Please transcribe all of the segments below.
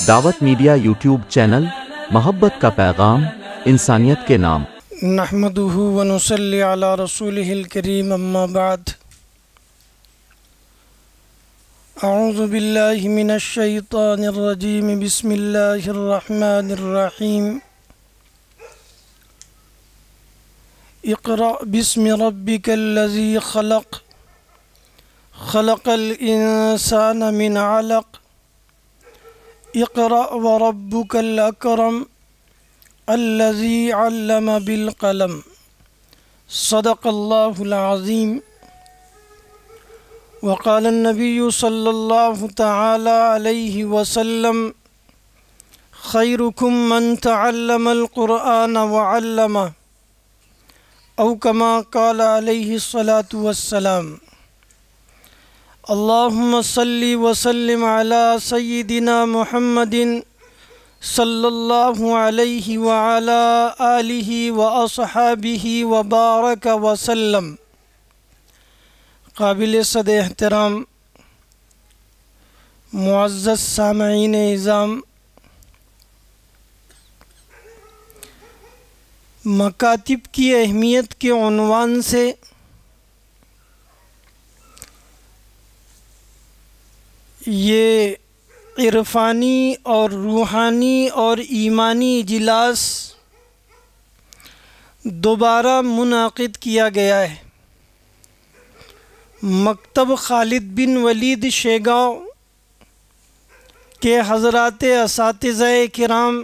دعوت media YouTube channel, محبت کا پیغام، انسانیت کے نام۔ نحمدہ ونصلی علی رسولہ الکریم، اما بعد۔ اعوذ باللہ من الشیطان الرجیم، بسم اللہ الرحمن الرحیم۔ اقرأ بسم ربک الذی خلق، خلق الانسان من علق، اقرأ وربک الاکرم الذی علم بالقلم، صدق اللہ العظیم۔ وقال النبی صلی اللہ تعالی علیہ وسلم: خیرکم من تعلم القرآن وعلمہ، او کما قال علیہ الصلاۃ والسلام۔ اللہم صلی وسلم علی سیدنا محمد صلی اللہ علیہ وعلی آلہ واصحابہ وبارک وسلم۔ قابل صد احترام معزز سامعین اعظام، مکاتب کی اہمیت کے عنوان سے یہ عرفانی اور روحانی اور ایمانی اجلاس دوبارہ منعقد کیا گیا ہے۔ مکتب خالد بن ولید شیگاؤں کے حضرات اساتذہ کرام،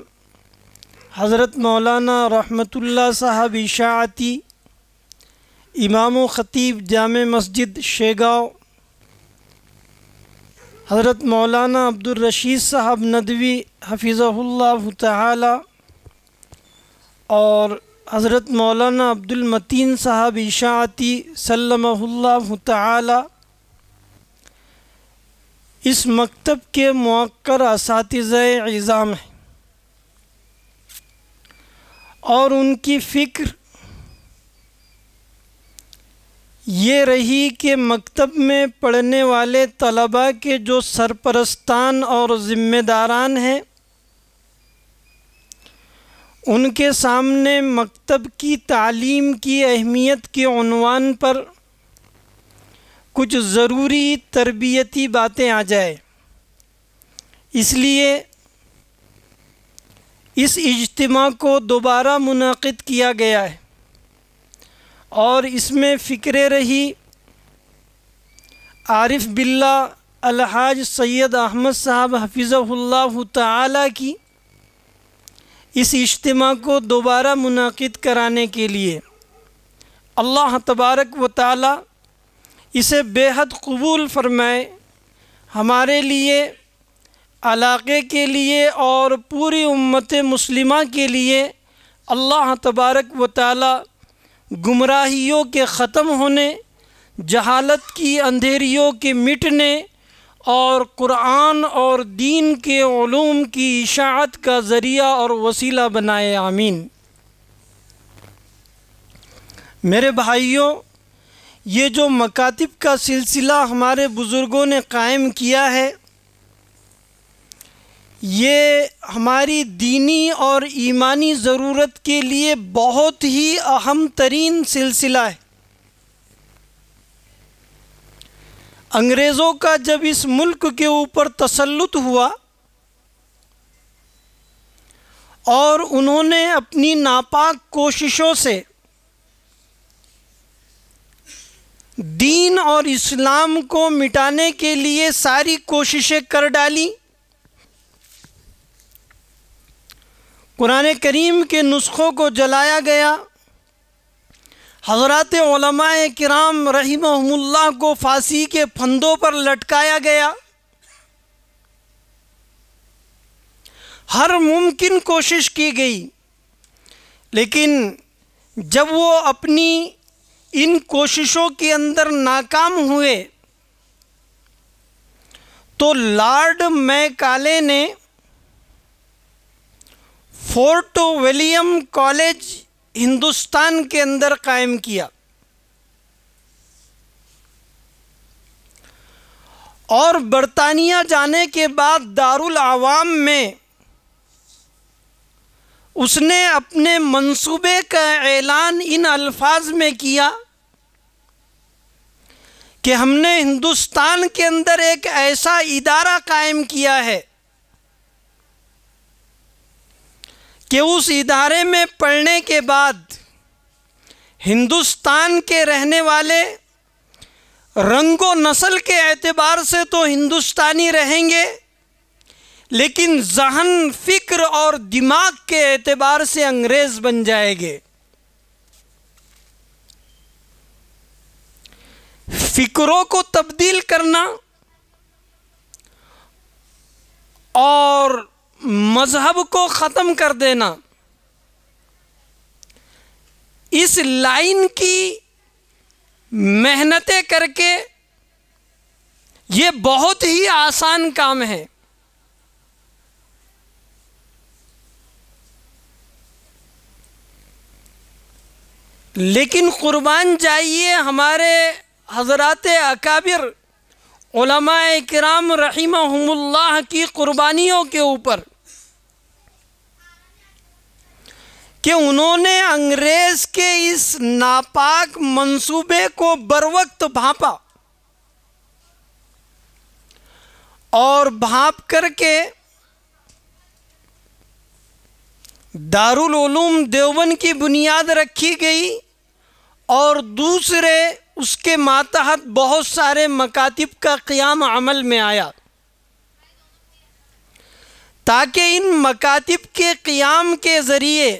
حضرت مولانا رحمت اللہ صاحب اشاعتی، امام و خطیب جامع مسجد شیگاؤں، حضرت مولانا عبدالرشید صاحب ندوی حفظہ اللہ تعالی، اور حضرت مولانا عبدالمتین صاحب اشاعتی سلمہ اللہ تعالی، اس مکتب کے موقر اساتذہ اعظام ہیں، اور ان کی فکر یہ رہی کہ مکتب میں پڑھنے والے طلباء کے جو سرپرستان اور ذمہ داران ہیں، ان کے سامنے مکتب کی تعلیم کی اہمیت کے عنوان پر کچھ ضروری تربیتی باتیں آ جائے۔ اس لیے اس اجتماع کو دوبارہ منعقد کیا گیا ہے، اور اس میں فکر رہی عارف باللہ الحاج سید احمد صاحب حفظہ اللہ تعالی کی اس اجتماع کو دوبارہ منعقد کرانے کے لیے اللہ تبارک و تعالی اسے بے حد قبول فرمائے، ہمارے لیے، علاقے کے لیے اور پوری امت مسلمہ کے لیے اللہ تبارک و تعالی گمراہیوں کے ختم ہونے، جہالت کی اندھیریوں کے مٹنے اور قرآن اور دین کے علوم کی اشاعت کا ذریعہ اور وسیلہ بنائے، آمین۔ میرے بھائیوں، یہ جو مکاتب کا سلسلہ ہمارے بزرگوں نے قائم کیا ہے، یہ ہماری دینی اور ایمانی ضرورت کے لیے بہت ہی اہم ترین سلسلہ ہے۔ انگریزوں کا جب اس ملک کے اوپر تسلط ہوا اور انہوں نے اپنی ناپاک کوششوں سے دین اور اسلام کو مٹانے کے لیے ساری کوششیں کر ڈالی، قرآن کریم کے نسخوں کو جلایا گیا، حضرات علماء کرام رحمہم اللہ کو پھانسی کے پھندوں پر لٹکایا گیا، ہر ممکن کوشش کی گئی، لیکن جب وہ اپنی ان کوششوں کے اندر ناکام ہوئے تو لارڈ میکالے نے فورٹ ولیم کالج ہندوستان کے اندر قائم کیا، اور برطانیہ جانے کے بعد دارالعوام میں اس نے اپنے منصوبے کا اعلان ان الفاظ میں کیا کہ ہم نے ہندوستان کے اندر ایک ایسا ادارہ قائم کیا ہے کہ اس ادارے میں پڑھنے کے بعد ہندوستان کے رہنے والے رنگ و نسل کے اعتبار سے تو ہندوستانی رہیں گے، لیکن ذہن، فکر اور دماغ کے اعتبار سے انگریز بن جائیں گے۔ فکروں کو تبدیل کرنا اور مذہب کو ختم کر دینا، اس لائن کی محنتیں کر کے یہ بہت ہی آسان کام ہے۔ لیکن قربان جائیے ہمارے حضرات اکابر علماء کرام رحمہم اللہ کی قربانیوں کے اوپر کہ انہوں نے انگریز کے اس ناپاک منصوبے کو بروقت بھانپا اور بھانپ کر کے دارالعلوم دیوبند کی بنیاد رکھی گئی اور دوسرے اس کے ماتحت بہت سارے مکاتب کا قیام عمل میں آیا، تاکہ ان مکاتب کے قیام کے ذریعے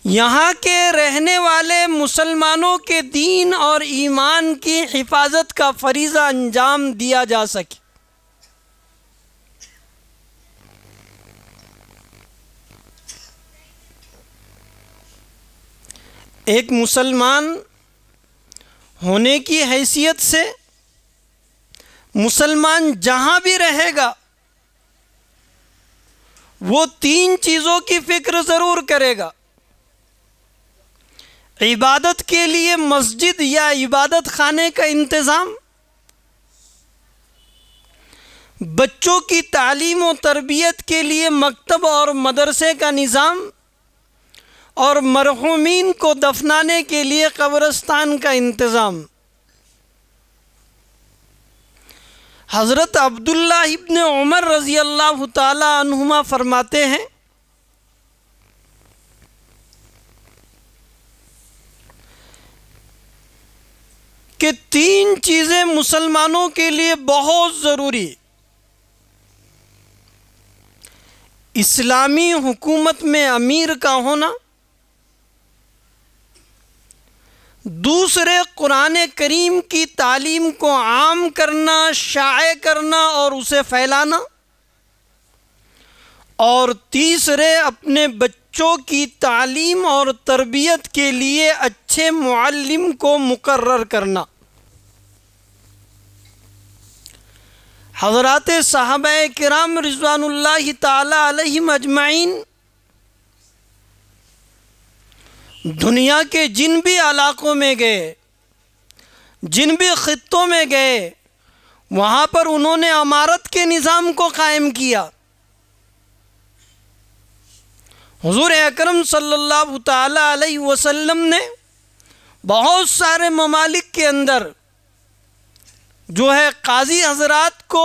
یہاں کے رہنے والے مسلمانوں کے دین اور ایمان کی حفاظت کا فریضہ انجام دیا جا سکے۔ ایک مسلمان ہونے کی حیثیت سے مسلمان جہاں بھی رہے گا وہ تین چیزوں کی فکر ضرور کرے گا: عبادت کے لیے مسجد یا عبادت خانے کا انتظام، بچوں کی تعلیم و تربیت کے لیے مکتب اور مدرسے کا نظام، اور مرحومین کو دفنانے کے لیے قبرستان کا انتظام۔ حضرت عبداللہ ابن عمر رضی اللہ تعالی عنہما فرماتے ہیں کہ تین چیزیں مسلمانوں کے لیے بہت ضروری: اسلامی حکومت میں امیر کا ہونا، دوسرے قرآن کریم کی تعلیم کو عام کرنا، شائع کرنا اور اسے پھیلانا، اور تیسرے اپنے بچوں کی تعلیم اور تربیت کے لیے اچھے معلم کو مقرر کرنا۔ حضرات صحابہ کرام رضوان اللہ تعالی علیہم اجمعین دنیا کے جن بھی علاقوں میں گئے، جن بھی خطوں میں گئے، وہاں پر انہوں نے امارت کے نظام کو قائم کیا۔ حضور اکرم صلی اللہ تعالی علیہ وسلم نے بہت سارے ممالک کے اندر جو ہے قاضی حضرات کو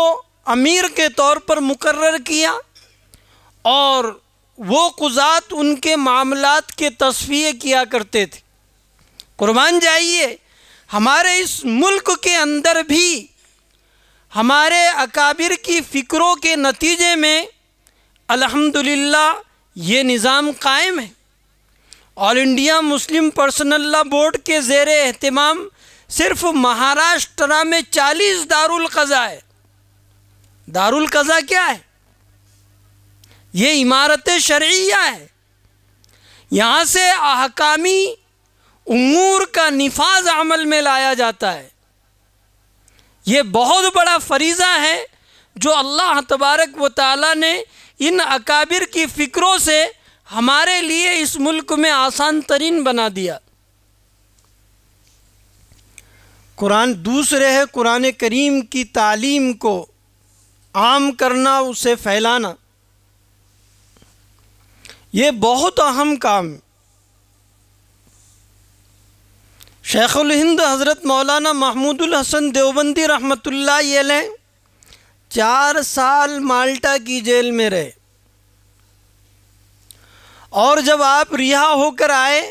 امیر کے طور پر مقرر کیا، اور وہ قضات ان کے معاملات کے تصفیے کیا کرتے تھے۔ قربان جائیے ہمارے اس ملک کے اندر بھی ہمارے اکابر کی فکروں کے نتیجے میں الحمدللہ یہ نظام قائم ہے۔ آل انڈیا مسلم پرسنل لا بورڈ کے زیر اہتمام صرف مہاراشٹر میں 40 دارالقضاء ہے۔ دارالقضاء کیا ہے؟ یہ عمارت شرعیہ ہے، یہاں سے احکامی امور کا نفاذ عمل میں لایا جاتا ہے۔ یہ بہت بڑا فریضہ ہے جو اللہ تبارک و تعالیٰ نے ان اکابر کی فکروں سے ہمارے لیے اس ملک میں آسان ترین بنا دیا۔ دوسرے ہے قرآن کریم کی تعلیم کو عام کرنا، اسے پھیلانا. یہ بہت اہم کام. شیخ الہند حضرت مولانا محمود الحسن دیوبندی رحمۃ اللہ علیہ 4 سال مالٹا کی جیل میں رہے، اور جب آپ رہا ہو کر آئے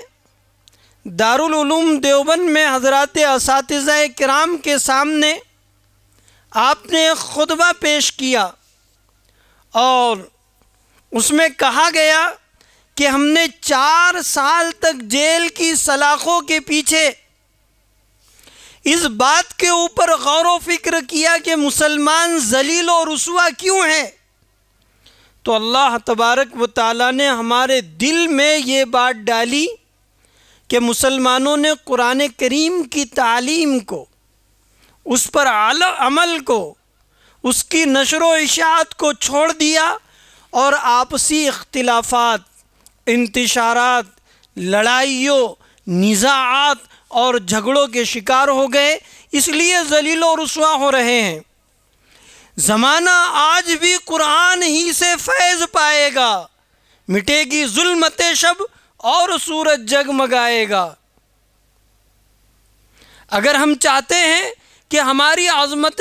دارالعلوم دیوبند میں حضرات اساتذہ کرام کے سامنے آپ نے ایک خطبہ پیش کیا، اور اس میں کہا گیا کہ ہم نے 4 سال تک جیل کی سلاخوں کے پیچھے اس بات کے اوپر غور و فکر کیا کہ مسلمان ذلیل و رسوا کیوں ہیں. تو اللہ تبارک و تعالیٰ نے ہمارے دل میں یہ بات ڈالی کہ مسلمانوں نے قرآن کریم کی تعلیم کو، اس پر عمل کو، اس کی نشر و اشاعت کو چھوڑ دیا، اور آپسی اختلافات، انتشارات، لڑائیوں، نزاعات اور جھگڑوں کے شکار ہو گئے، اس لیے ذلیل و رسوا ہو رہے ہیں. زمانہ آج بھی قرآن ہی سے فیض پائے گا، مٹے گی ظلمت شب اور سورج جگمگائے گا. اگر ہم چاہتے ہیں کہ ہماری عظمت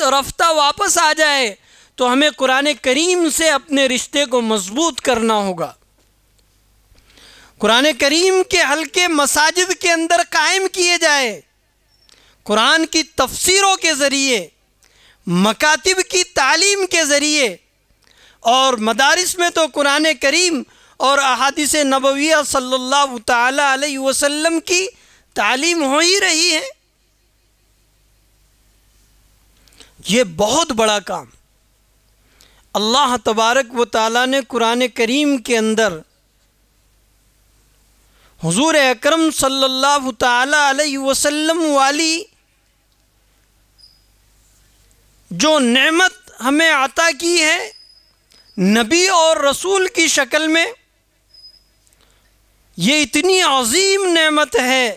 رفتہ واپس آ جائے تو ہمیں قرآن کریم سے اپنے رشتے کو مضبوط کرنا ہوگا. قرآن کریم کے حلقے مساجد کے اندر قائم کیے جائے، قرآن کی تفسیروں کے ذریعے، مکاتب کی تعلیم کے ذریعے، اور مدارس میں تو قرآن کریم اور احادیث نبویہ صلی اللہ تعالی علیہ وسلم کی تعلیم ہو ہی رہی ہے. یہ بہت بڑا کام اللہ تبارک و تعالیٰ نے قرآن کریم کے اندر حضور اکرم صلی اللہ تعالی علیہ وسلم والی جو نعمت ہمیں عطا کی ہے نبی اور رسول کی شکل میں، یہ اتنی عظیم نعمت ہے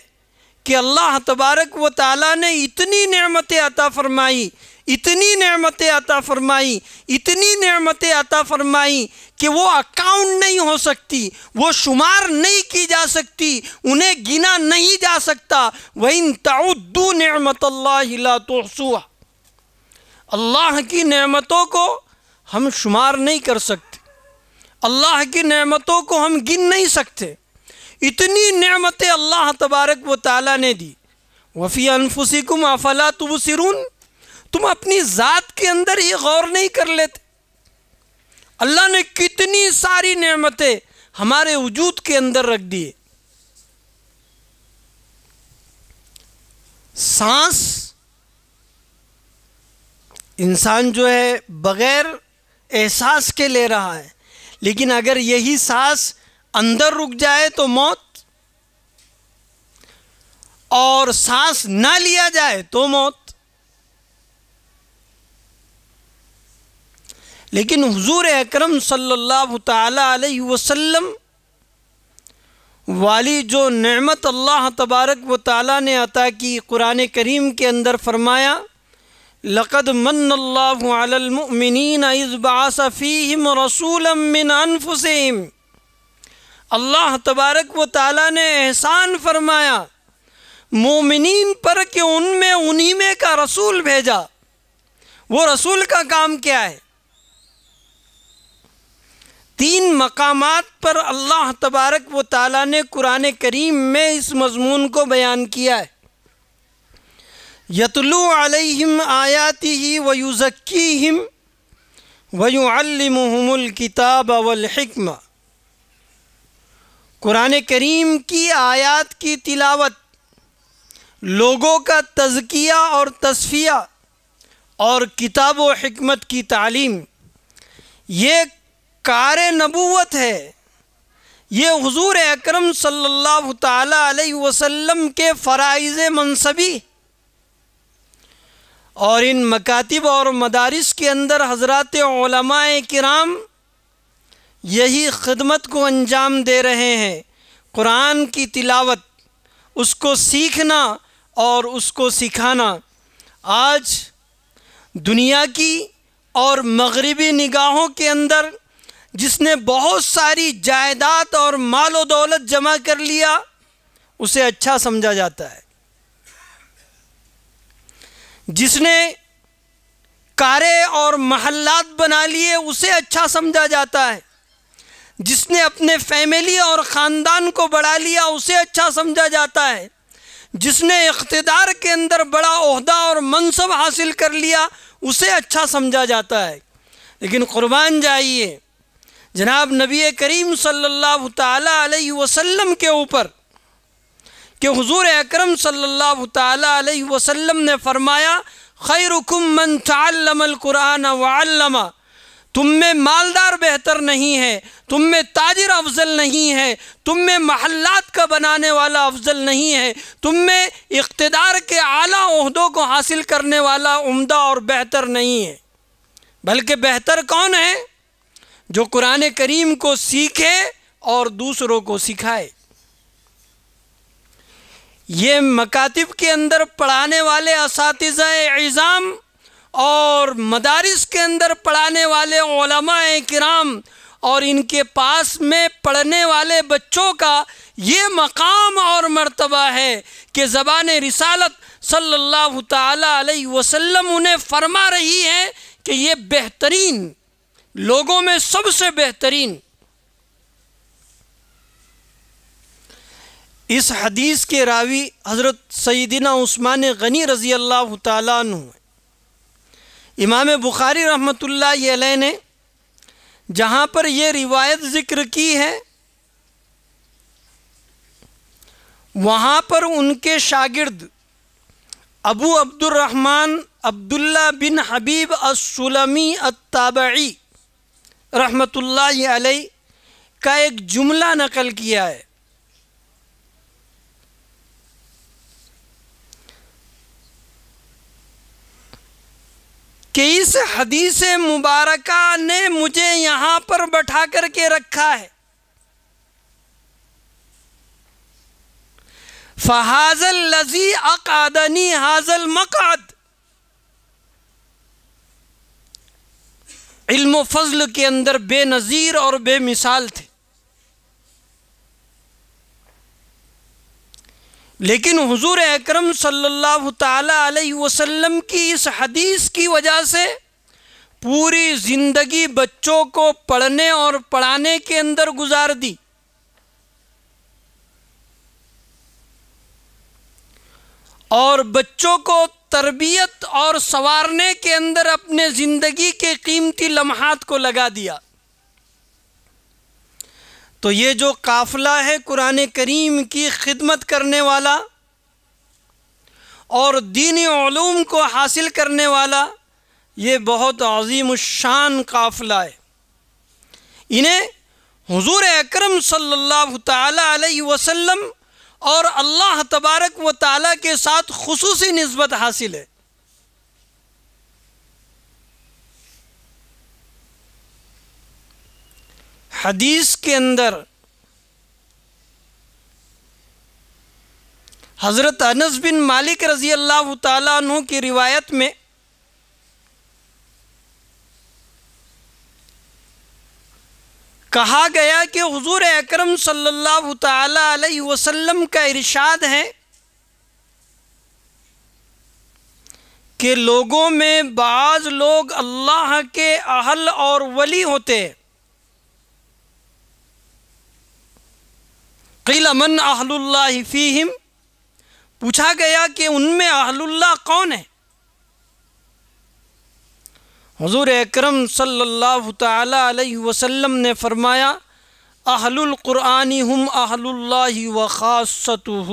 کہ اللہ تبارک و تعالیٰ نے اتنی نعمتیں عطا فرمائی، اتنی نعمتیں عطا فرمائی، اتنی نعمتیں عطا فرمائی کہ وہ اکاؤنٹ نہیں ہو سکتی، وہ شمار نہیں کی جا سکتی، انہیں گنا نہیں جا سکتا. وَإِن تَعُدُّوا نِعْمَةَ اللَّهِ لَا تُحْصُوهَا. اللہ کی نعمتوں کو ہم شمار نہیں کر سکتے، اللہ کی نعمتوں کو ہم گن نہیں سکتے. اتنی نعمتیں اللہ تبارک و تعالیٰ نے دی. وَفِي أَنفُسِكُمْ أَفَلَا تُبْصِرُونَ. تم اپنی ذات کے اندر ہی غور نہیں کر لیتے. اللہ نے کتنی ساری نعمتیں ہمارے وجود کے اندر رکھ دیے. سانس انسان جو ہے بغیر احساس کے لے رہا ہے، لیکن اگر یہی سانس اندر رک جائے تو موت، اور سانس نہ لیا جائے تو موت. لیکن حضور اکرم صلی اللہ تعالی علیہ وسلم والی جو نعمت اللہ تبارک و تعالیٰ نے عطا کی، قرآن کریم کے اندر فرمایا لَقَدْ مَنَّ اللَّهُ عَلَى الْمُؤْمِنِينَ إِذْ بَعَثَ فِيهِمْ رَسُولًا مِّنْ أَنفُسِهِمْ. اللہ تبارک و تعالیٰ نے احسان فرمایا مومنین پر کہ ان میں انہی میں کا رسول بھیجا. وہ رسول کا کام کیا ہے؟ 3 مقامات پر اللہ تبارک و تعالیٰ نے قرآن کریم میں اس مضمون کو بیان کیا ہے. یتلو علیہم آیاتہ ویزکیہم ویعلمہم الکتاب والحکمہ. قرآن کریم کی آیات کی تلاوت، لوگوں کا تزکیہ اور تصفیہ، اور کتاب و حکمت کی تعلیم، یہ کار نبوت ہے. یہ حضور اکرم صلی اللہ تعالی علیہ وسلم کے فرائض منصبی. اور ان مکاتب اور مدارس کے اندر حضرات علماء کرام یہی خدمت کو انجام دے رہے ہیں. قرآن کی تلاوت، اس کو سیکھنا اور اس کو سکھانا آج دنیا کی اور مغربی نگاہوں کے اندر جس نے بہت ساری جائیداد اور مال و دولت جمع کر لیا اسے اچھا سمجھا جاتا ہے، جس نے کاریں اور محلات بنا لیے اسے اچھا سمجھا جاتا ہے، جس نے اپنے فیملی اور خاندان کو بڑھا لیا اسے اچھا سمجھا جاتا ہے، جس نے اقتدار کے اندر بڑا عہدہ اور منصب حاصل کر لیا اسے اچھا سمجھا جاتا ہے۔ لیکن قربان جائیے جناب نبی کریم صلی اللہ تعالی علیہ وسلم کے اوپر کہ حضور اکرم صلی اللہ تعالی علیہ وسلم نے فرمایا خیرکم من تعلم القرآن وعلمہ، تم میں مالدار بہتر نہیں ہے، تم میں تاجر افضل نہیں ہے، تم میں محلات کا بنانے والا افضل نہیں ہے، تم میں اقتدار کے اعلیٰ عہدوں کو حاصل کرنے والا عمدہ اور بہتر نہیں ہے، بلکہ بہتر کون ہے؟ جو قرآن کریم کو سیکھے اور دوسروں کو سکھائے۔ یہ مکاتب کے اندر پڑھانے والے اساتذہ اعظام اور مدارس کے اندر پڑھانے والے علماء کرام اور ان کے پاس میں پڑھنے والے بچوں کا یہ مقام اور مرتبہ ہے کہ زبان رسالت صلی اللہ تعالی علیہ وسلم انہیں فرما رہی ہے کہ یہ بہترین لوگوں میں سب سے بہترین۔ اس حدیث کے راوی حضرت سیدنا عثمان غنی رضی اللہ تعالیٰ عنہ، امام بخاری رحمۃ اللہ علیہ نے جہاں پر یہ روایت ذکر کی ہے وہاں پر ان کے شاگرد ابو عبد الرحمن عبداللہ بن حبیب السلمی التابعی رحمۃ اللہ علیہ کا ایک جملہ نقل کیا ہے کہ اس حدیث مبارکہ نے مجھے یہاں پر بٹھا کر کے رکھا ہے، فَهَذَا الَّذِي أَقْعَدَنِي هَذَا الْمَقْعَدَ۔ علم و فضل کے اندر بے نظیر اور بے مثال تھے، لیکن حضور اکرم صلی اللہ تعالی علیہ وسلم کی اس حدیث کی وجہ سے پوری زندگی بچوں کو پڑھنے اور پڑھانے کے اندر گزار دی، اور بچوں کو تربیت اور سنوارنے کے اندر اپنے زندگی کے قیمتی لمحات کو لگا دیا۔ تو یہ جو قافلہ ہے قرآن کریم کی خدمت کرنے والا اور دینی علوم کو حاصل کرنے والا، یہ بہت عظیم الشان قافلہ ہے۔ انہیں حضور اکرم صلی اللہ تعالی علیہ وسلم اور اللہ تبارک و تعالیٰ کے ساتھ خصوصی نسبت حاصل ہے۔ حدیث کے اندر حضرت انس بن مالک رضی اللہ تعالیٰ عنہ کی روایت میں کہا گیا کہ حضور اکرم صلی اللہ تعالی علیہ وسلم کا ارشاد ہے کہ لوگوں میں بعض لوگ اللہ کے اہل اور ولی ہوتے ہیں۔ قیل من اہل اللہ فیہم، پوچھا گیا کہ ان میں اہل اللہ کون ہیں؟ حضور اکرم صلی اللہ تعالی علیہ وسلم نے فرمایا اہل القرآن ہم اہل اللہ وخاصتہ،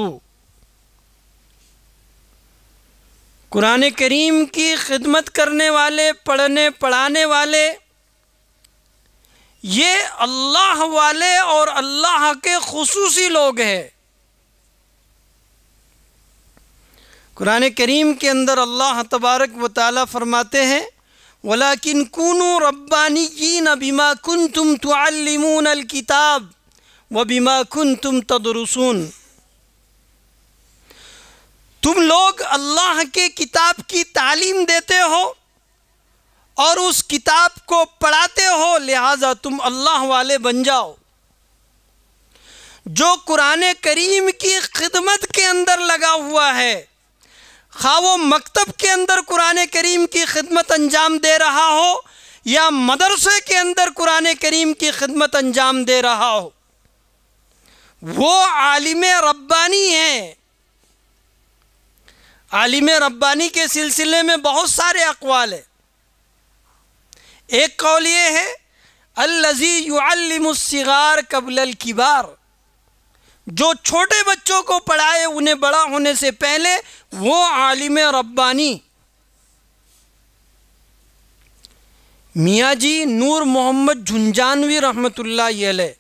قرآن کریم کی خدمت کرنے والے، پڑھنے پڑھانے والے، یہ اللہ والے اور اللہ کے خصوصی لوگ ہیں۔ قرآن کریم کے اندر اللہ تبارک و تعالی فرماتے ہیں وَلَكِنْ كُونُوا رَبَّانِيِّينَ بِمَا كُنْتُمْ تُعَلِّمُونَ الْكِتَابَ وَبِمَا كُنْتُمْ تَدْرُسُونَ، تم لوگ اللہ کے کتاب کی تعلیم دیتے ہو اور اس کتاب کو پڑھاتے ہو، لہذا تم اللہ والے بن جاؤ۔ جو قرآن کریم کی خدمت کے اندر لگا ہوا ہے، خواہ وہ مکتب کے اندر قرآن کریم کی خدمت انجام دے رہا ہو یا مدرسے کے اندر قرآن کریم کی خدمت انجام دے رہا ہو، وہ عالم ربانی ہے۔ عالم ربانی کے سلسلے میں بہت سارے اقوال ہیں۔ ایک قول یہ ہے الذی یعلم الصغار قبل الکبار، جو چھوٹے بچوں کو پڑھائے انہیں بڑا ہونے سے پہلے، وہ عالم ربانی۔ میاں جی نور محمد جھنجھانوی رحمۃ اللہ علیہ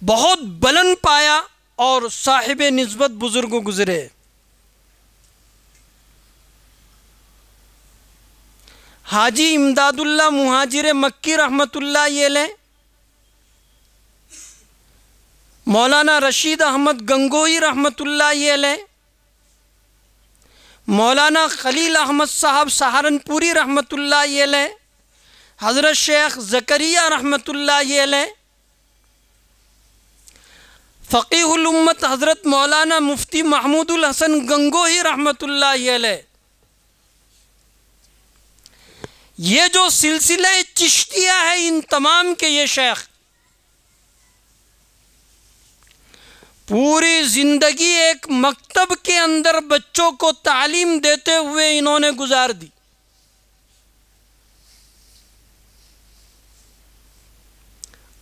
بہت بلند پایا اور صاحب نسبت بزرگ گزرے۔ حاجی امداد اللہ مہاجر مکی رحمۃ اللہ علیہ، مولانا رشید احمد گنگوئی رحمۃ اللہ علیہ، مولانا خلیل احمد صاحب سہارنپوری رحمۃ اللہ علیہ، حضرت شیخ زکریا رحمۃ اللہ علیہ، فقیہ الامت حضرت مولانا مفتی محمود الحسن گنگوہی رحمۃ اللہ علیہ۔ یہ جو سلسلہ چشتیہ ہے، ان تمام کے یہ شیخ پوری زندگی ایک مکتب کے اندر بچوں کو تعلیم دیتے ہوئے انہوں نے گزار دی۔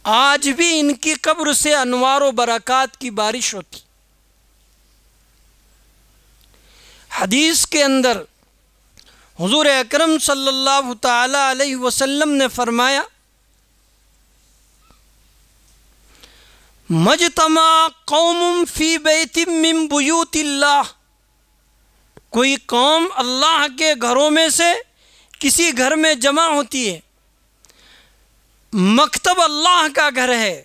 آج بھی ان کی قبر سے انوار و برکات کی بارش ہوتی۔ حدیث کے اندر حضور اکرم صلی اللہ تعالی علیہ وسلم نے فرمایا مجتمع قوم فی بیت من بیوت اللہ، کوئی قوم اللہ کے گھروں میں سے کسی گھر میں جمع ہوتی ہے، مکتب اللہ کا گھر ہے،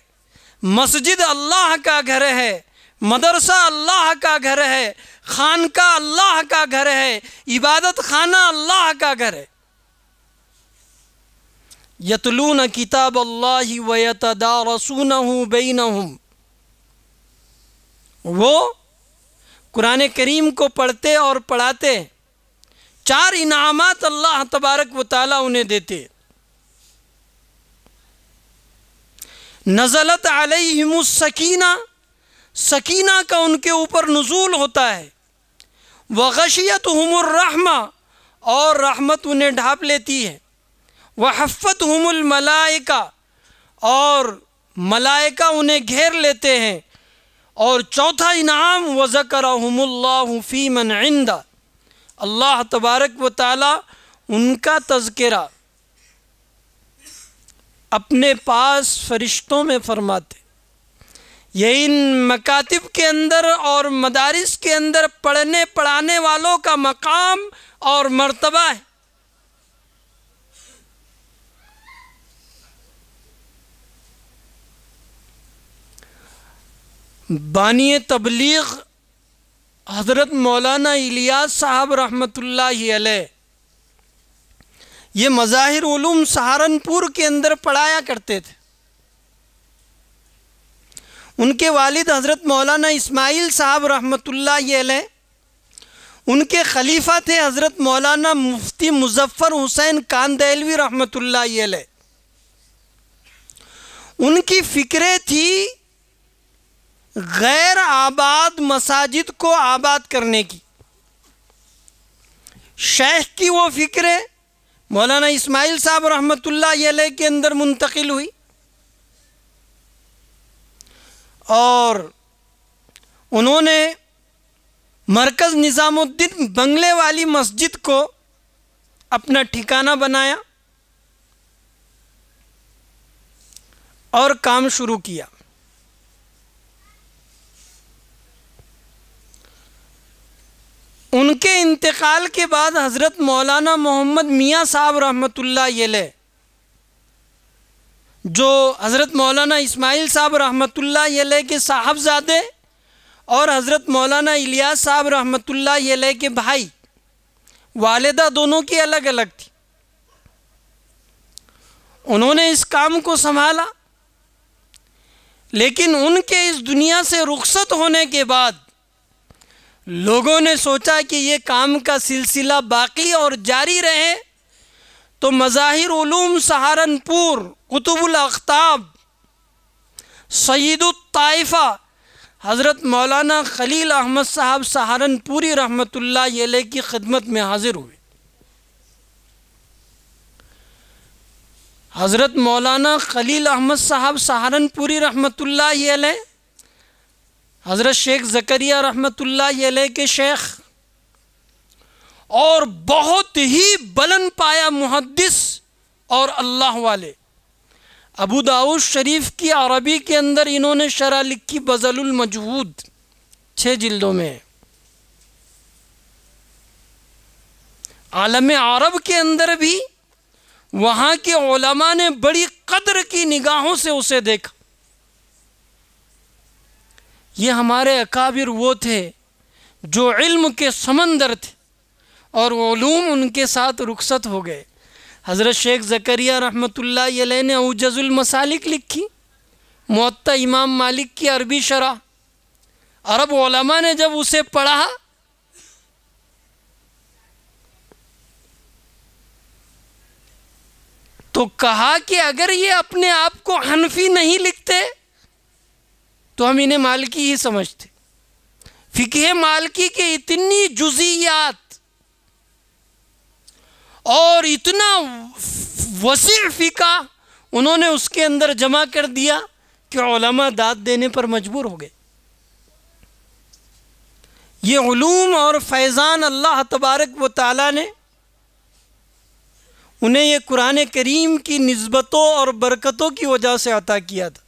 مسجد اللہ کا گھر ہے، مدرسہ اللہ کا گھر ہے، خانقاہ اللہ کا گھر ہے، عبادت خانہ اللہ کا گھر ہے۔ یتلون کتاب اللہ ویتدارسونہ بینہم، وہ قرآن کریم کو پڑھتے اور پڑھاتے، 4 انعامات اللہ تبارک و تعالیٰ انہیں دیتے۔ نزلت علیہم السکینہ، سکینہ کا ان کے اوپر نزول ہوتا ہے، وغشیتہم الرحمہ، اور رحمت انہیں ڈھانپ لیتی ہے، وحفتہم الملائکہ، اور ملائکہ انہیں گھیر لیتے ہیں، اور چوتھا انعام وذکرہم اللہ فی من عندہ، اللہ تبارک و تعالی ان کا تذکرہ اپنے پاس فرشتوں میں فرماتے۔ یہ ان مکاتب کے اندر اور مدارس کے اندر پڑھنے پڑھانے والوں کا مقام اور مرتبہ ہے۔ بانی تبلیغ حضرت مولانا الیاس صاحب رحمۃ اللہ علیہ یہ مظاہر علوم سہارنپور کے اندر پڑھایا کرتے تھے۔ ان کے والد حضرت مولانا اسماعیل صاحب رحمۃ اللہ علیہ، ان کے خلیفہ تھے حضرت مولانا مفتی مظفر حسین کاندیلوی رحمۃ اللہ علیہ۔ ان کی فکریں تھی غیر آباد مساجد کو آباد کرنے کی۔ شیخ کی وہ فکریں مولانا اسماعیل صاحب رحمۃ اللہ علیہ کے اندر منتقل ہوئی، اور انہوں نے مرکز نظام الدین بنگلے والی مسجد کو اپنا ٹھکانہ بنایا اور کام شروع کیا۔ ان کے انتقال کے بعد حضرت مولانا محمد میاں صاحب رحمۃ اللہ علیہ، جو حضرت مولانا اسماعیل صاحب رحمۃ اللہ علیہ کے صاحبزادے اور حضرت مولانا الیاس صاحب رحمۃ اللہ علیہ کے بھائی، والدہ دونوں کی الگ الگ تھی، انہوں نے اس کام کو سنبھالا، لیکن ان کے اس دنیا سے رخصت ہونے کے بعد لوگوں نے سوچا کہ یہ کام کا سلسلہ باقی اور جاری رہے، تو مظاہر علوم سہارنپور، قطب الاقطاب، سید الطائفہ حضرت مولانا خلیل احمد صاحب سہارنپوری رحمۃ اللہ علیہ کی خدمت میں حاضر ہوئے۔ حضرت مولانا خلیل احمد صاحب سہارنپوری رحمۃ اللہ علیہ حضرت شیخ زکریا رحمۃ اللہ علیہ کے شیخ اور بہت ہی بلند پایا محدث اور اللہ والے، ابو داؤد شریف کی عربی کے اندر انہوں نے شرح لکھی بذل المجہود، 6 جلدوں میں۔ عالم عرب کے اندر بھی وہاں کے علماء نے بڑی قدر کی نگاہوں سے اسے دیکھا۔ یہ ہمارے اکابر وہ تھے جو علم کے سمندر تھے اور علوم ان کے ساتھ رخصت ہو گئے۔ حضرت شیخ زکریا رحمۃ اللہ علیہ نے اوجز المسالک لکھی، موطا امام مالک کی عربی شرح، عرب علماء نے جب اسے پڑھا تو کہا کہ اگر یہ اپنے آپ کو حنفی نہیں لکھتے تو ہم انہیں مالکی ہی سمجھتے۔ فقہ مالکی کے اتنی جزئیات اور اتنا وسیع فقہ انہوں نے اس کے اندر جمع کر دیا کہ علماء داد دینے پر مجبور ہو گئے۔ یہ علوم اور فیضان اللہ تبارک و تعالیٰ نے انہیں یہ قرآن کریم کی نسبتوں اور برکتوں کی وجہ سے عطا کیا تھا۔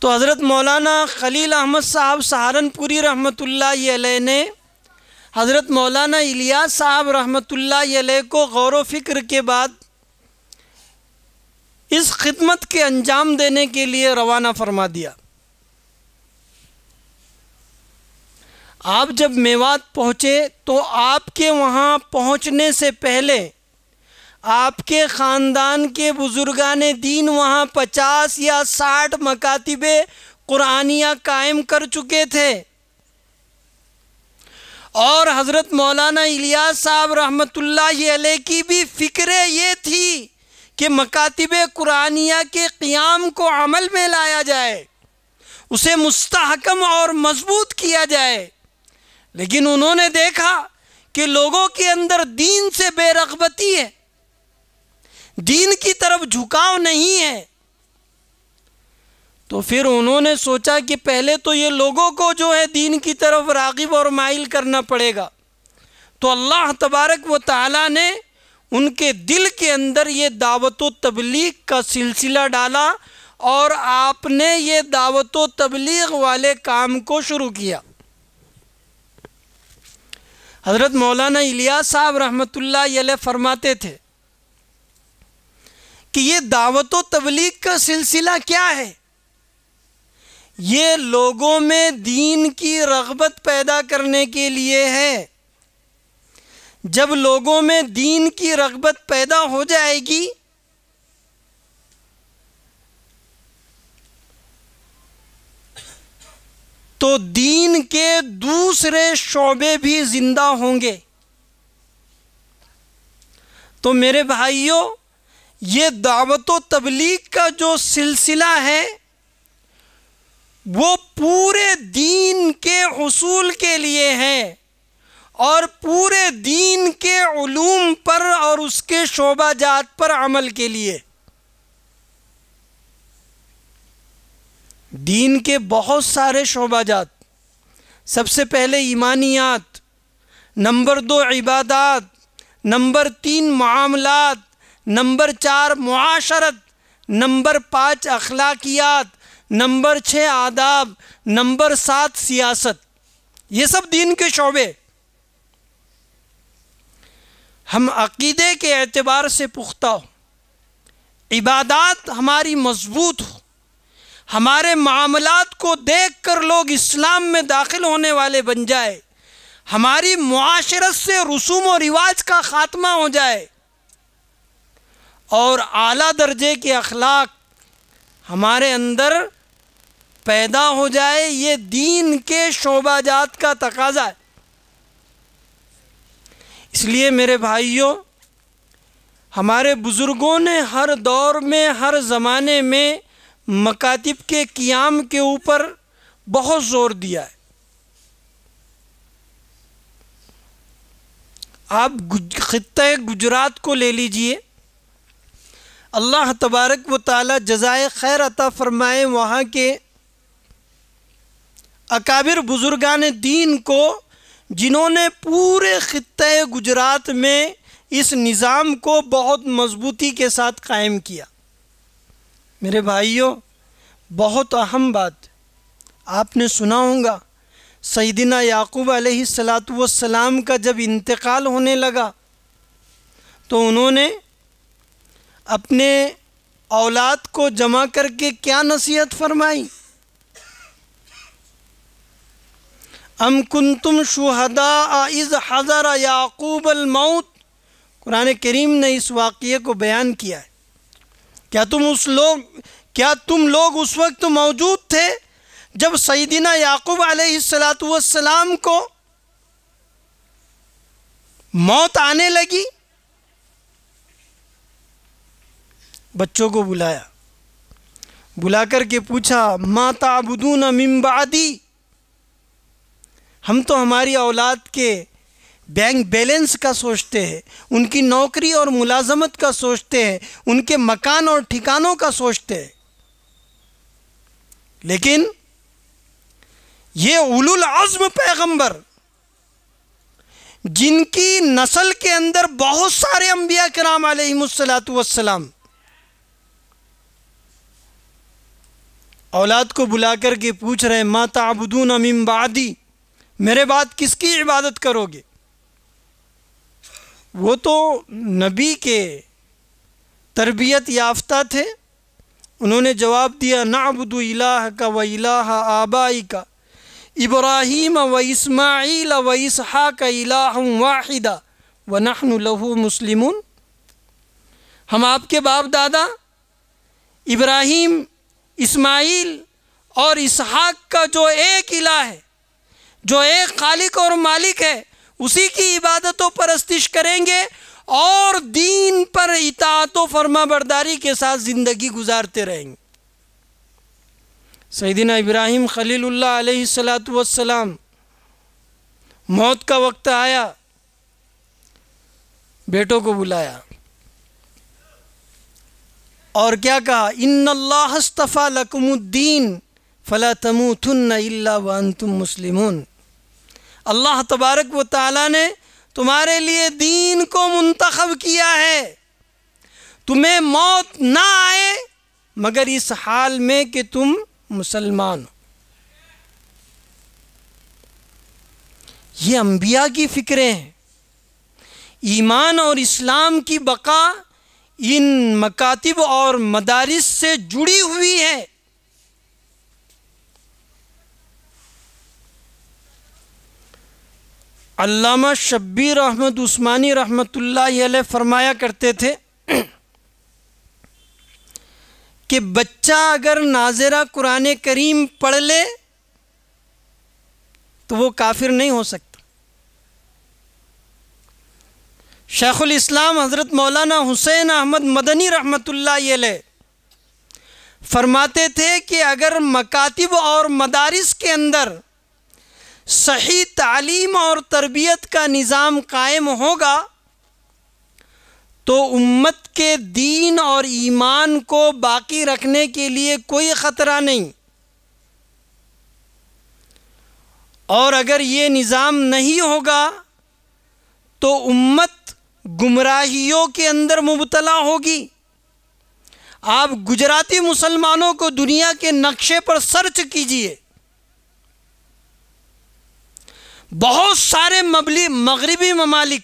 تو حضرت مولانا خلیل احمد صاحب سہارنپوری رحمۃ اللہ علیہ نے حضرت مولانا الیاس صاحب رحمۃ اللہ علیہ کو غور و فکر کے بعد اس خدمت کے انجام دینے کے لیے روانہ فرما دیا۔ آپ جب میوات پہنچے تو آپ کے وہاں پہنچنے سے پہلے آپ کے خاندان کے بزرگان دین وہاں 50 یا 60 مکاتب قرآنیہ قائم کر چکے تھے، اور حضرت مولانا الیاس صاحب رحمۃ اللہ علیہ کی بھی فکر یہ تھی کہ مکاتب قرآنیہ کے قیام کو عمل میں لایا جائے، اسے مستحکم اور مضبوط کیا جائے، لیکن انہوں نے دیکھا کہ لوگوں کے اندر دین سے بے رغبتی ہے، دین کی طرف جھکاؤ نہیں ہے، تو پھر انہوں نے سوچا کہ پہلے تو یہ لوگوں کو جو ہے دین کی طرف راغب اور مائل کرنا پڑے گا۔ تو اللہ تبارک و تعالیٰ نے ان کے دل کے اندر یہ دعوت و تبلیغ کا سلسلہ ڈالا اور آپ نے یہ دعوت و تبلیغ والے کام کو شروع کیا۔ حضرت مولانا الیاس صاحب رحمۃ اللہ علیہ فرماتے تھے کہ یہ دعوت و تبلیغ کا سلسلہ کیا ہے؟ یہ لوگوں میں دین کی رغبت پیدا کرنے کے لیے ہے۔ جب لوگوں میں دین کی رغبت پیدا ہو جائے گی تو دین کے دوسرے شعبے بھی زندہ ہوں گے۔ تو میرے بھائیوں، یہ دعوت و تبلیغ کا جو سلسلہ ہے وہ پورے دین کے حصول کے لیے ہے اور پورے دین کے علوم پر اور اس کے شعبہ جات پر عمل کے لیے۔ دین کے بہت سارے شعبہ جات، سب سے پہلے ایمانیات، نمبر 2 عبادات، نمبر 3 معاملات، نمبر 4 معاشرت، نمبر 5 اخلاقیات، نمبر 6 آداب، نمبر 7 سیاست، یہ سب دین کے شعبے۔ ہم عقیدے کے اعتبار سے پختہ ہو، عبادات ہماری مضبوط ہو، ہمارے معاملات کو دیکھ کر لوگ اسلام میں داخل ہونے والے بن جائے، ہماری معاشرت سے رسوم و رواج کا خاتمہ ہو جائے اور اعلیٰ درجے کے اخلاق ہمارے اندر پیدا ہو جائے، یہ دین کے شعبہ جات کا تقاضا ہے۔ اس لیے میرے بھائیوں، ہمارے بزرگوں نے ہر دور میں، ہر زمانے میں مکاتب کے قیام کے اوپر بہت زور دیا ہے۔ آپ خطہ گجرات کو لے لیجئے، اللہ تبارک و تعالی جزائے خیر عطا فرمائے، وہاں کے اکابر بزرگان دین کو، جنہوں نے پورے خطہ گجرات میں اس نظام کو بہت مضبوطی کے ساتھ قائم کیا۔ میرے بھائیوں، بہت اہم بات آپ نے سنا ہوگا، سیدنا یعقوب علیہ السلام کا جب انتقال ہونے لگا تو انہوں نے اپنے اولاد کو جمع کر کے کیا نصیحت فرمائی؟ ام کنتم شہداء اذ حضر یعقوب الموت، قرآن کریم نے اس واقعے کو بیان کیا ہے۔ کیا تم لوگ اس وقت موجود تھے جب سیدنا یعقوب علیہ السلام کو موت آنے لگی؟ بچوں کو بلا کر کے پوچھا، ما تعبدون من بعدی، ہم تو ہماری اولاد کے بینک بیلنس کا سوچتے ہیں، ان کی نوکری اور ملازمت کا سوچتے ہیں، ان کے مکان اور ٹھکانوں کا سوچتے ہیں، لیکن یہ اولو العزم پیغمبر، جن کی نسل کے اندر بہت سارے انبیاء کرام علیہم السلام، اولاد کو بلا کر کے پوچھ رہے ہیں، ما تعبدون من بعدی، میرے بعد کس کی عبادت کرو گے؟ وہ تو نبی کے تربیت یافتہ تھے، انہوں نے جواب دیا، نعبد الہک و الہ آبائک ابراہیم و اسماعیل و اسحاق الہ واحدا ونحن لہ مسلمون، ہم آپ کے باپ دادا ابراہیم، اسماعیل اور اسحاق کا جو ایک الہ ہے، جو ایک خالق اور مالک ہے، اسی کی عبادت و پرستش کریں گے اور دین پر اطاعت و فرما برداری کے ساتھ زندگی گزارتے رہیں گے۔ سیدنا ابراہیم خلیل اللہ علیہ السلام، موت کا وقت آیا، بیٹوں کو بلایا اور کیا کہا، ان اللہ اصطفیٰ لکم الدین فلا تموتن الا وانتم مسلمون، اللہ تبارک و تعالی نے تمہارے لیے دین کو منتخب کیا ہے، تمہیں موت نہ آئے مگر اس حال میں کہ تم مسلمان ہو۔ یہ انبیاء کی فکریں ہیں، ایمان اور اسلام کی بقا ان مکاتب اور مدارس سے جڑی ہوئی ہے۔ علامہ شبیر احمد عثمانی رحمۃ اللہ علیہ فرمایا کرتے تھے کہ بچہ اگر ناظرہ قرآن کریم پڑھ لے تو وہ کافر نہیں ہو سکتا۔ شیخ الاسلام حضرت مولانا حسین احمد مدنی رحمۃ اللہ علیہ فرماتے تھے کہ اگر مکاتب اور مدارس کے اندر صحیح تعلیم اور تربیت کا نظام قائم ہوگا تو امت کے دین اور ایمان کو باقی رکھنے کے لیے کوئی خطرہ نہیں، اور اگر یہ نظام نہیں ہوگا تو امت گمراہیوں کے اندر مبتلا ہوگی۔ آپ گجراتی مسلمانوں کو دنیا کے نقشے پر سرچ کیجئے، بہت سارے مغربی ممالک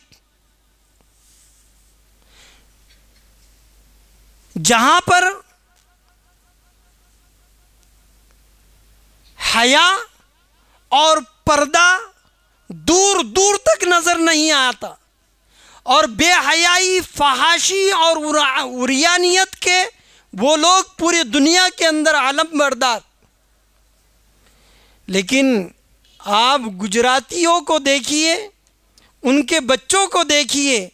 جہاں پر حیا اور پردہ دور دور تک نظر نہیں آتا، اور بے حیائی، فحاشی اور عریانیت کے وہ لوگ پوری دنیا کے اندر علم بردار۔ لیکن آپ گجراتیوں کو دیکھیے، ان کے بچوں کو دیکھیے،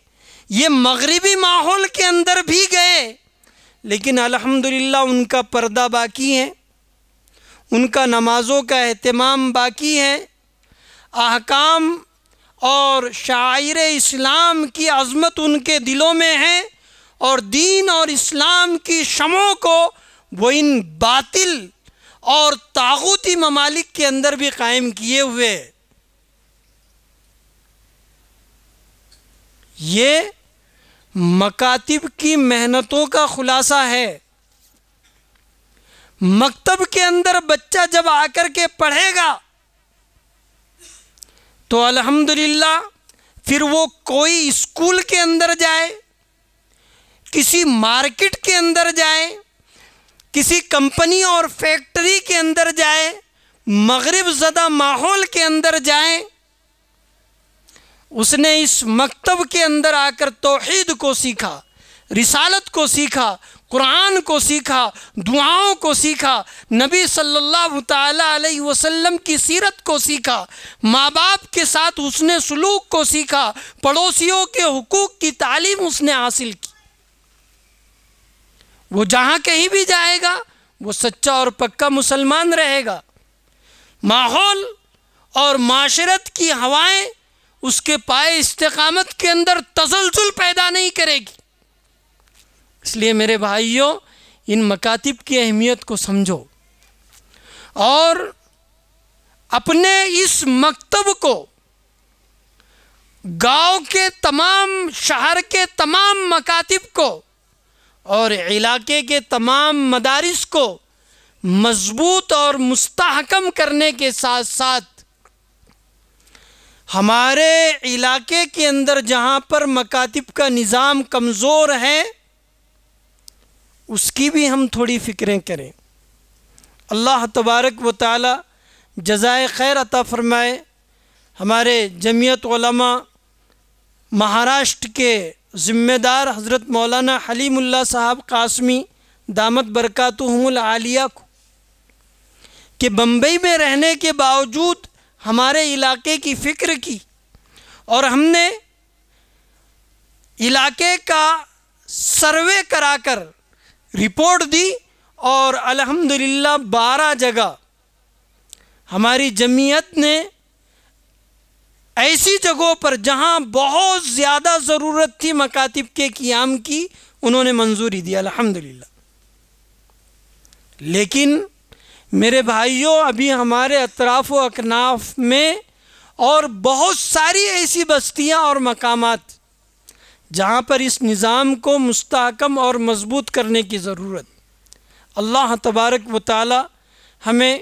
یہ مغربی ماحول کے اندر بھی گئے لیکن الحمدللہ ان کا پردہ باقی ہے، ان کا نمازوں کا اہتمام باقی ہے، احکام اور شعائر اسلام کی عظمت ان کے دلوں میں ہے، اور دین اور اسلام کی شمعوں کو وہ ان باطل اور طاغوتی ممالک کے اندر بھی قائم کیے ہوئے۔ یہ مکاتب کی محنتوں کا خلاصہ ہے۔ مکتب کے اندر بچہ جب آ کر کے پڑھے گا تو الحمدللہ پھر وہ کوئی اسکول کے اندر جائے، کسی مارکیٹ کے اندر جائے، کسی کمپنی اور فیکٹری کے اندر جائے، مغرب زدہ ماحول کے اندر جائیں، اس نے اس مکتب کے اندر آ کر توحید کو سیکھا، رسالت کو سیکھا، قرآن کو سیکھا، دعاؤں کو سیکھا، نبی صلی اللہ تعالی علیہ وسلم کی سیرت کو سیکھا، ماں باپ کے ساتھ حسن سلوک کو سیکھا، پڑوسیوں کے حقوق کی تعلیم اس نے حاصل کی۔ وہ جہاں کہیں بھی جائے گا وہ سچا اور پکا مسلمان رہے گا۔ ماحول اور معاشرت کی ہوائیں اس کے پائے استقامت کے اندر تزلزل پیدا نہیں کرے گی۔ اس لیے میرے بھائیوں، ان مکاتب کی اہمیت کو سمجھو اور اپنے اس مکتب کو گاؤں کے تمام، شہر کے تمام مکاتب کو اور علاقے کے تمام مدارس کو مضبوط اور مستحکم کرنے کے ساتھ ساتھ ہمارے علاقے کے اندر جہاں پر مکاتب کا نظام کمزور ہے اس کی بھی ہم تھوڑی فکریں کریں۔ اللہ تبارک و تعالی جزائے خیر عطا فرمائے۔ ہمارے جمعیت علماء مہاراشٹر کے ذمہ دار حضرت مولانا حلیم اللہ صاحب قاسمی دامت برکاتہم العالیہ کو کہ بمبئی میں رہنے کے باوجود ہمارے علاقے کی فکر کی، اور ہم نے علاقے کا سروے کرا کر رپورٹ دی، اور الحمدللہ 12 جگہ ہماری جمعیت نے ایسی جگہوں پر جہاں بہت زیادہ ضرورت تھی مکاتب کے قیام کی، انہوں نے منظوری دی الحمدللہ۔ لیکن میرے بھائیوں، ابھی ہمارے اطراف و اکناف میں اور بہت ساری ایسی بستیاں اور مقامات جہاں پر اس نظام کو مستحکم اور مضبوط کرنے کی ضرورت۔ اللہ تبارک و تعالی ہمیں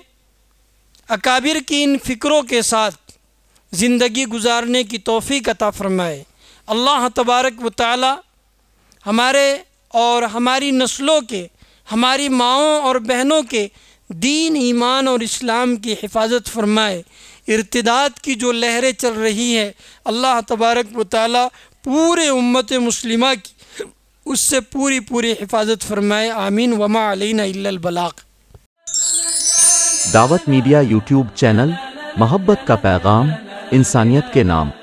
اکابر کی ان فکروں کے ساتھ زندگی گزارنے کی توفیق عطا فرمائے۔ اللہ تبارک و تعالی ہمارے اور ہماری نسلوں کے، ہماری ماؤں اور بہنوں کے دین، ایمان اور اسلام کی حفاظت فرمائے۔ ارتداد کی جو لہریں چل رہی ہیں، اللہ تبارک و تعالی پورے امت مسلمہ کی اس سے پوری حفاظت فرمائے۔ آمین۔ وما علینا الا البلاغ۔ دعوت میڈیا یوٹیوب چینل، محبت کا پیغام، انسانیت کے نام۔